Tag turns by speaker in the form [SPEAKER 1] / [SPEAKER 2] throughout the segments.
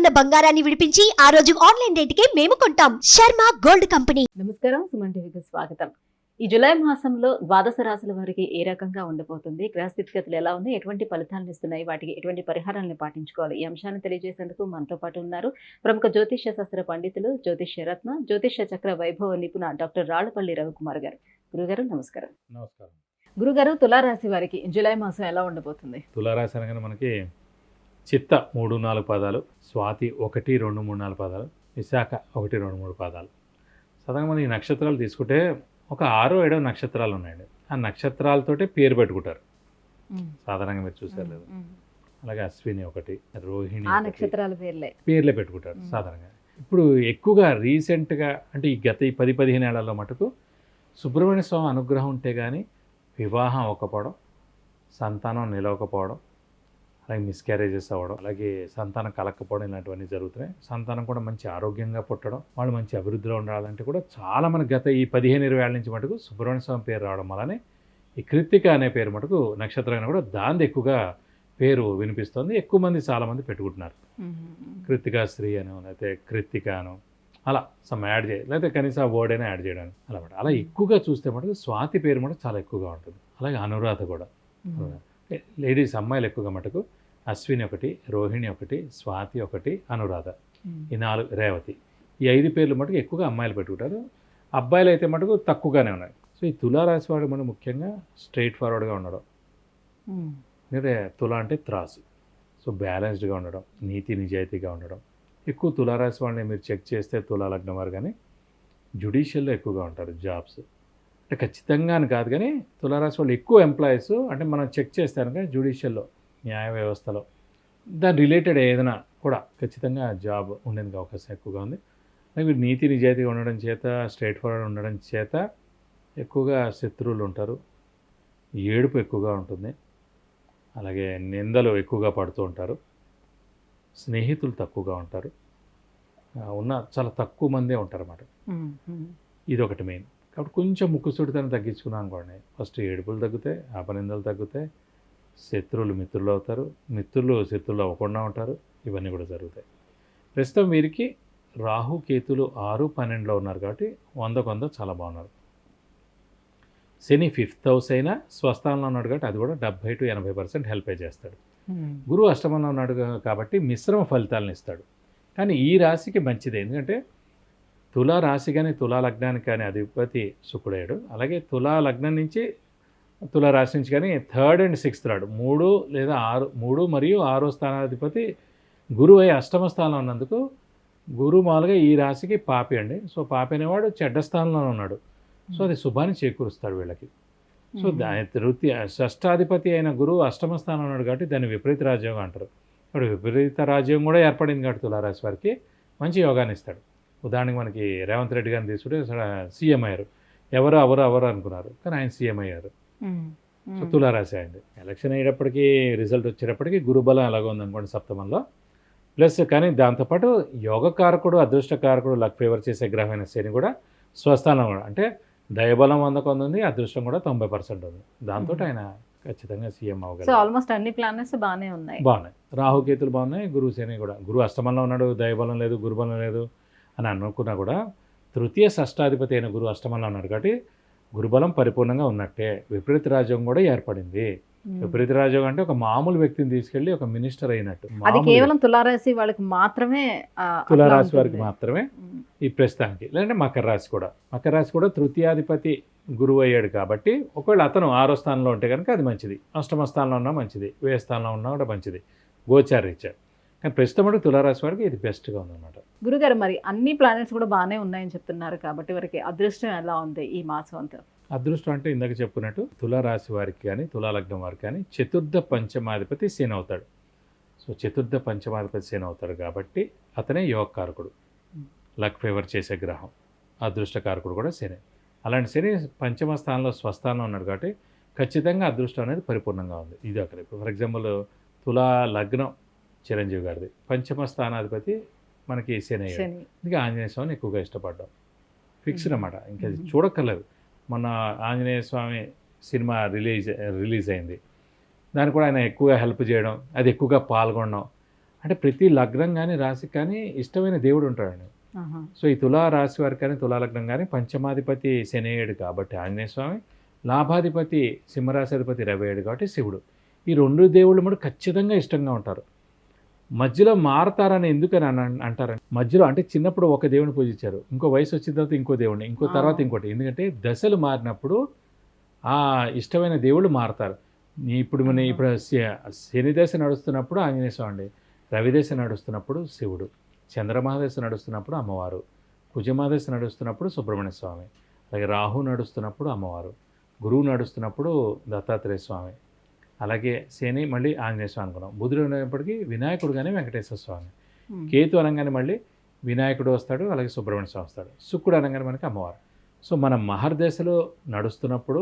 [SPEAKER 1] ఉన్న బంగారాన్ని విడిపించి ఆ రోజు ఆన్లైన్ రేటుకే మేము కొంటాం. Sharma gold company.
[SPEAKER 2] నమస్కారం, సుమన్ టీవీకి స్వాగతం. ఈ జూలై మాసంలో ద్వాదశ రాశుల వారికి ఏ రకంగా ఉండబోతుంది, గ్రహ స్థితిగతులు ఎలా ఉంది, ఎటువంటి ఫలితాలను ఇస్తున్నాయి, వాటికి ఎటువంటి పరిహారాలను పాటించుకోవాలి, ఈ అంశాన్ని తెలియజేసేందుకు మనతో పాటు ఉన్నారు ప్రముఖ జ్యోతిష్య శాస్త్ర పండితులు, జ్యోతిష్య రత్న, జ్యోతిష్య చక్ర వైభవ నిపుణ డాక్టర్ రాళ్లపల్లి రవికుమార్ గారు. గురుగారు నమస్కారం.
[SPEAKER 3] నమస్కారం.
[SPEAKER 2] గురుగారు, తులారాశి వారికి జూలై మాసం ఎలా ఉండబోతుంది?
[SPEAKER 3] తులారాశి అనగానే మనకి చిత్త 3-4 పాదాలు, స్వాతి 1, 2, 3, 4 పాదాలు, విశాఖ 1, 2, 3 పాదాలు. సాధారణంగా మనం ఈ నక్షత్రాలు తీసుకుంటే ఒక 6-7 నక్షత్రాలు ఉన్నాయండి. ఆ నక్షత్రాలతోటే పేరు పెట్టుకుంటారు సాధారణంగా, మీరు చూసారు లేదు. అలాగే అశ్విని 1, రోహిణి,
[SPEAKER 2] ఆ నక్షత్రాల
[SPEAKER 3] పేర్లే పెట్టుకుంటారు సాధారణంగా. ఇప్పుడు ఎక్కువగా రీసెంట్గా అంటే ఈ గత 10-15 ఏళ్లలో మటుకు సుబ్రహ్మణ్య స్వామి అనుగ్రహం ఉంటే కానీ వివాహం అవ్వకపోవడం, సంతానం నిలవకపోవడం, అలాగే మిస్క్యారేజెస్ అవ్వడం, అలాగే సంతానం కలగకపోవడం, ఇలాంటివన్నీ జరుగుతున్నాయి. సంతానం కూడా మంచి ఆరోగ్యంగా పుట్టడం, వాళ్ళు మంచి అభివృద్ధిలో ఉండాలంటే కూడా చాలా మనకి గత ఈ 15-20 ఏళ్ళ నుంచి మటుకు సుబ్రహ్మణ్య స్వామి పేరు రావడం వల్లనే ఈ కృత్తిక అనే పేరు మటుకు నక్షత్రం కూడా దాని ఎక్కువగా పేరు వినిపిస్తుంది. ఎక్కువ మంది చాలామంది పెట్టుకుంటున్నారు. కృత్తికా స్త్రీ అని, లేకపోతే కృత్తిక అను, అలా సమ్ యాడ్ చేయాలి, లేకపోతే కనీసం ఆ వర్డ్ అయినా యాడ్ చేయడానికి అలా అలా ఎక్కువగా చూస్తే మటుకు స్వాతి పేరు మటుకు చాలా ఎక్కువగా ఉంటుంది. అలాగే అనురాధ కూడా, లేడీస్ అమ్మాయిలు ఎక్కువగా మటుకు అశ్విని 1, రోహిణి 1, స్వాతి 1, అనురాధ, ఈ 4, రేవతి, ఈ 5 పేర్లు మటుకు ఎక్కువగా అమ్మాయిలు పెట్టుకుంటారు. అబ్బాయిలు అయితే మటుకు తక్కువగానే ఉన్నాయి. సో ఈ తులారాశి వాడు మనం ముఖ్యంగా స్ట్రైట్ ఫార్వర్డ్గా ఉండడం, అంటే తుల అంటే త్రాసు, సో బ్యాలెన్స్డ్గా ఉండడం, నీతి నిజాయితీగా ఉండడం. ఎక్కువ తులారాశి వాళ్ళని మీరు చెక్ చేస్తే తులా లగ్నం వారు కానీ జ్యుడిషియల్లో ఎక్కువగా ఉంటారు. జాబ్స్ అంటే ఖచ్చితంగా అని కాదు కానీ తులారాశి వాళ్ళు ఎక్కువ ఎంప్లాయీస్ అంటే మనం చెక్ చేస్తాను కానీ జ్యుడిషియల్లో, న్యాయ వ్యవస్థలో దాని రిలేటెడ్ ఏదైనా కూడా ఖచ్చితంగా జాబ్ ఉండేందుకు అవకాశం ఎక్కువగా ఉంది. అలాగే వీరు నీతి నిజాయితీగా ఉండడం చేత, స్ట్రైట్ ఫార్వర్డ్ ఉండడం చేత ఎక్కువగా శత్రువులు ఉంటారు, ఏడుపు ఎక్కువగా ఉంటుంది, అలాగే నిందలు ఎక్కువగా పడుతూ ఉంటారు, స్నేహితులు తక్కువగా ఉంటారు, ఉన్న చాలా తక్కువ మందే ఉంటారు అన్నమాట. ఇది ఒకటి మెయిన్. కాబట్టి కొంచెం ముక్కుసూటితనం తగ్గించుకున్నాం అనుకోండి, ఫస్ట్ ఏడుపులు తగ్గుతాయి, అపనిందలు తగ్గుతాయి, శత్రువులు మిత్రులు అవుతారు, మిత్రులు శత్రువులు అవ్వకుండా ఉంటారు, ఇవన్నీ కూడా జరుగుతాయి. ప్రస్తుతం వీరికి రాహు కేతులు 6-12లో ఉన్నారు కాబట్టి 100-100 చాలా బాగున్నారు. శని 5th హౌస్ అయినా స్వస్థానంలో ఉన్నాడు కాబట్టి అది కూడా 70-80% హెల్ప్ చేస్తాడు. గురువు అష్టమంలో ఉన్నాడు కాబట్టి మిశ్రమ ఫలితాలను ఇస్తాడు. కానీ ఈ రాశికి మంచిది, ఎందుకంటే తులా రాశి కానీ తులా లగ్నానికి కానీ అధిపతి శుక్రుడయ్యాడు. అలాగే తులా లగ్నం నుంచి తులా రాశి నుంచి కానీ 3rd and 6th రాడు, 3 లేదా 6 మరియు 6వ స్థానాధిపతి గురువు అయి అష్టమ స్థానంలో ఉన్నందుకు గురువు మామూలుగా ఈ రాశికి పాపి అండి. సో పాపి అనేవాడు చెడ్డ స్థానంలో ఉన్నాడు, సో అది శుభాన్ని చేకూరుస్తాడు వీళ్ళకి. సో తృతీయ షష్టాధిపతి అయిన గురువు అష్టమ స్థానంలో ఉన్నాడు కాబట్టి దాన్ని విపరీత రాజ్యోగం అంటారు. ఇప్పుడు విపరీత రాజ్యం కూడా ఏర్పడింది కాబట్టి తులారాశి వారికి మంచి యోగాన్ని ఇస్తాడు. ఉదాహరణకి మనకి రేవంత్ రెడ్డి గారిని తీసుకుంటే సీఎం అయ్యారు. ఎవరు అనుకున్నారు కానీ ఆయన సీఎం అయ్యారు. సో తులారాశి అయింది. ఎలక్షన్ అయ్యేటప్పటికీ రిజల్ట్ వచ్చేటప్పటికి గురుబలం ఎలాగో ఉందనుకోండి సప్తమంలో, ప్లస్ కానీ దాంతోపాటు యోగకారకుడు, అదృష్టకారకుడు, లక్ ఫేవర్ చేసే గ్రహమైన శని కూడా స్వస్థానం కూడా, అంటే దయబలం 100 ఉంది, అదృష్టం కూడా 90% ఉంది. దాంతో ఆయన ఖచ్చితంగా సీఎం అవ్వగలరు.
[SPEAKER 2] ఆల్మోస్ట్ అన్ని ప్లానెట్స్ బాగానే ఉన్నాయి.
[SPEAKER 3] రాహుకేతులు బాగున్నాయి, గురువు శని కూడా. గురువు అష్టమంలో ఉన్నాడు, దయబలం లేదు, గురుబలం లేదు అని అనుకున్నా కూడా తృతీయ షష్టాధిపతి అయిన గురువు అష్టమంలో ఉన్నాడు కాబట్టి గురుబలం పరిపూర్ణంగా ఉన్నట్టే. విపరీత రాజ్యం కూడా ఏర్పడింది. విపరీత రాజ్యం అంటే ఒక మామూలు వ్యక్తిని తీసుకెళ్లి ఒక మినిస్టర్ అయినట్టు.
[SPEAKER 2] అది కేవలం తులారాశి వాళ్ళకి మాత్రమే,
[SPEAKER 3] తులారాశి వారికి మాత్రమే ఈ ప్రస్తుతానికి. లేదంటే మకర రాశి కూడా తృతీయాధిపతి గురువు అయ్యాడు కాబట్టి ఒకవేళ అతను 6వ స్థానంలో ఉంటే కనుక అది మంచిది, అష్టమ స్థానంలో ఉన్నా మంచిది, వ్యయ స్థానంలో ఉన్నా కూడా మంచిది, గోచారీత్యా. కానీ ప్రస్తుతం అంటే తులారాశి వారికి ఇది బెస్ట్గా ఉందన్నమాట.
[SPEAKER 2] గురుగారు, మరి అన్ని ప్లానెట్స్ కూడా బాగానే ఉన్నాయని చెప్తున్నారు కాబట్టి వారికి అదృష్టం ఎలా ఉంది ఈ మాసం అంతా?
[SPEAKER 3] అదృష్టం అంటే ఇందాక చెప్పుకున్నట్టు తులారాశి వారికి కానీ తులా లగ్నం వారికి కానీ 4th పంచమాధిపతి శని అవుతాడు. సో 4th పంచమాధిపతి శని అవుతాడు కాబట్టి అతనే యోగకారకుడు, లక్ ఫేవర్ చేసే గ్రహం, అదృష్టకారకుడు కూడా శని. అలాంటి శని పంచమ స్థానంలో స్వస్థానంలో ఉన్నాడు కాబట్టి ఖచ్చితంగా అదృష్టం అనేది పరిపూర్ణంగా ఉంది. ఇది అక్కడ ఫర్ ఎగ్జాంపుల్ తులా లగ్నం చిరంజీవి గారిది, పంచమ స్థానాధిపతి మనకి శని అయ్యాడు. ఇంకా ఆంజనేయ స్వామిని ఎక్కువగా ఇష్టపడ్డాం, ఫిక్స్డ్ అన్నమాట, ఇంకా చూడక్కర్లేదు. మొన్న ఆంజనేయ స్వామి సినిమా రిలీజ్ అయింది, దానికి కూడా ఆయన ఎక్కువగా హెల్ప్ చేయడం, అది ఎక్కువగా పాల్గొనడం, అంటే ప్రతి లగ్నం కానీ రాశికి కానీ ఇష్టమైన దేవుడు ఉంటాడండి.
[SPEAKER 2] ఆహా.
[SPEAKER 3] సో ఈ తులా రాశి వారికి కానీ తులా లగ్నం కానీ పంచమాధిపతి శనేయుడు కాబట్టి ఆంజనేయ స్వామి, లాభాధిపతి సింహరాశాధిపతి రవేయుడు కాబట్టి శివుడు. ఈ రెండు దేవుళ్ళు కూడా ఖచ్చితంగా ఇష్టంగా ఉంటారు. మధ్యలో మారతారని ఎందుకని అంటారండి? మధ్యలో అంటే చిన్నప్పుడు ఒక దేవుని పూజించారు, ఇంకో వయసు వచ్చిన తర్వాత ఇంకో దేవుడిని, ఇంకో తర్వాత ఇంకోటి. ఎందుకంటే దశలు మారినప్పుడు ఆ ఇష్టమైన దేవుళ్ళు మారతారు. ఇప్పుడు శని దశ నడుస్తున్నప్పుడు ఆంజనేయ స్వామి, రవిదశ నడుస్తున్నప్పుడు శివుడు, చంద్రమహాదశ నడుస్తున్నప్పుడు అమ్మవారు, కుజమహాదశ నడుస్తున్నప్పుడు సుబ్రహ్మణ్య స్వామి, అలాగే రాహు నడుస్తున్నప్పుడు అమ్మవారు, గురువు నడుస్తున్నప్పుడు దత్తాత్రేయ స్వామి, అలాగే శని మళ్ళీ ఆంజనేయ స్వామి అనుకున్నాం. బుధుడు అనేప్పటికీ వినాయకుడు కానీ వెంకటేశ్వర స్వామి, కేతు అనగానే మళ్ళీ వినాయకుడు వస్తాడు, అలాగే సుబ్రహ్మణ్య స్వామి వస్తాడు, శుక్రుడు అనగానే మనకి అమ్మవారు. సో మనం మహర్దశలో నడుస్తున్నప్పుడు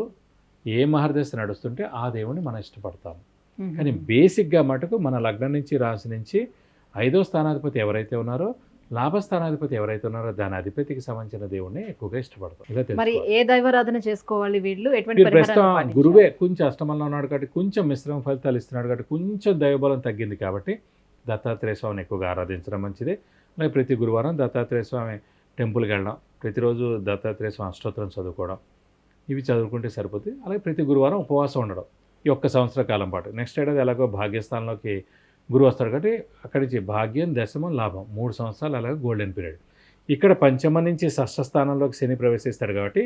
[SPEAKER 3] ఏ మహర్దశ నడుస్తుంటే ఆ దేవుని మనం ఇష్టపడతాము. కానీ బేసిక్గా మటుకు మన లగ్నం నుంచి రాశి నుంచి 5వ స్థానాధిపతి ఎవరైతే ఉన్నారో, లాభస్థానాధిపతి ఎవరైతే ఉన్నారో దాని అధిపతికి సంబంధించిన దేవుడిని ఎక్కువగా ఇష్టపడతాం. ఇలా
[SPEAKER 2] మరి
[SPEAKER 3] తెలుసుకోవాలి.
[SPEAKER 2] ఏ దైవారాధన చేసుకోవాలి వీళ్ళు? ఎటువంటి
[SPEAKER 3] మీరు
[SPEAKER 2] పరిహారాలు
[SPEAKER 3] ప్రస్తుతం
[SPEAKER 2] పాటించాలి?
[SPEAKER 3] గురువే కొంచెం అష్టమంలో ఉన్నాడు కాబట్టి కొంచెం మిశ్రమ ఫలితాలు ఇస్తున్నాడు కాబట్టి కొంచెం దైవబలం తగ్గింది కాబట్టి దత్తాత్రేయ స్వామిని ఎక్కువగా ఆరాధించడం మంచిది. అలాగే ప్రతి గురువారం దత్తాత్రేయ స్వామి టెంపుల్కి వెళ్ళడం, ప్రతిరోజు దత్తాత్రేయ స్వామి అష్టోత్తరం చదువుకోవడం, ఇవి చదువుకుంటే సరిపోతుంది. అలాగే ప్రతి గురువారం ఉపవాసం ఉండడం ఈ 1 సంవత్సర కాలం పాటు. నెక్స్ట్ ఏడాది ఎలాగో భాగ్యస్థానంలోకి గురువు వస్తాడు కాబట్టి అక్కడి నుంచి భాగ్యం, దశమం, లాభం 3 సంవత్సరాలు అలాగే గోల్డెన్ పీరియడ్. ఇక్కడ పంచమ నుంచి షష్ఠ స్థానంలోకి శని ప్రవేశిస్తాడు కాబట్టి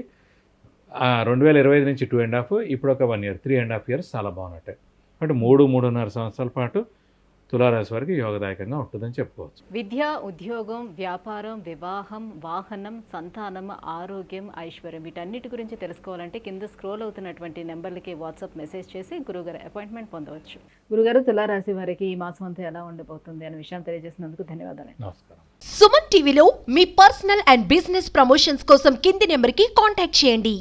[SPEAKER 3] 2025 నుంచి 2.5, ఇప్పుడు ఒక 1 year 3.5 years చాలా బాగున్నట్టే. అంటే 3.5 సంవత్సరాల పాటు తులారాశి వారికి యోగదాయకంగా ఉంటుందని చెప్పుకోవచ్చు.
[SPEAKER 2] విద్య, ఉద్యోగం, వ్యాపారం, వివాహం, వాహనం, సంతానం, ఆరోగ్యం, ఐశ్వర్యం వీటన్నిటి గురించి తెలుసుకోవాలంటే కింద స్క్రోల్ అవుతున్నటువంటి నెంబర్లకి వాట్సాప్ మెసేజ్ చేసి గురుగారు అపాయింట్మెంట్ పొందవచ్చు. గురుగారు, తులారాశి వారికి ఈ మాసం అంతా ఎలా ఉండబోతుంది అనే విషయం తెలియజేసినందుకు ధన్యవాదాలు.
[SPEAKER 3] నమస్కారం.
[SPEAKER 1] సుమన్ టీవీలో మీ పర్సనల్ అండ్ బిజినెస్ ప్రమోషన్స్ కోసం కింది నెంబర్కి కాంటాక్ట్ చేయండి.